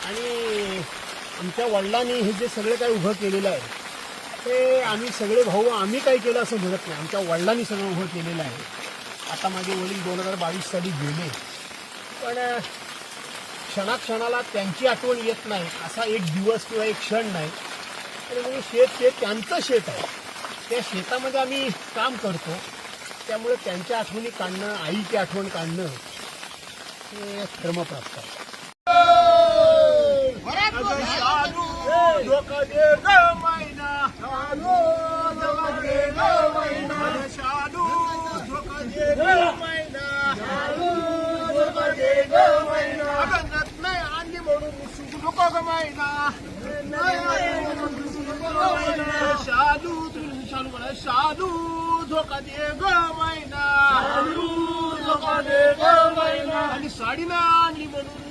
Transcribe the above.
आणि आमच्या वडिलांनी हे जे सगळं काही उभं केलेलं आहे ते आम्ही सगळे भाऊ आम्ही काही केलं असं म्हणत नाही, आमच्या वडिलांनी सगळं उभं केलेलं आहे. आता माझे वडील 2022 साली गेले, पण क्षणाक्षणाला त्यांची आठवण येत नाही असा एक दिवस किंवा एक क्षण नाही. आणि म्हणजे शेत ते त्यांचं शेत आहे, त्या शेतामध्ये आम्ही काम करतो, त्यामुळे त्यांच्या आठवणी काढणं, आईची आठवण काढणं हे धर्मप्राप्त आहे. शालू धोका दे ग मैना, आणि साडी ना आणली म्हणून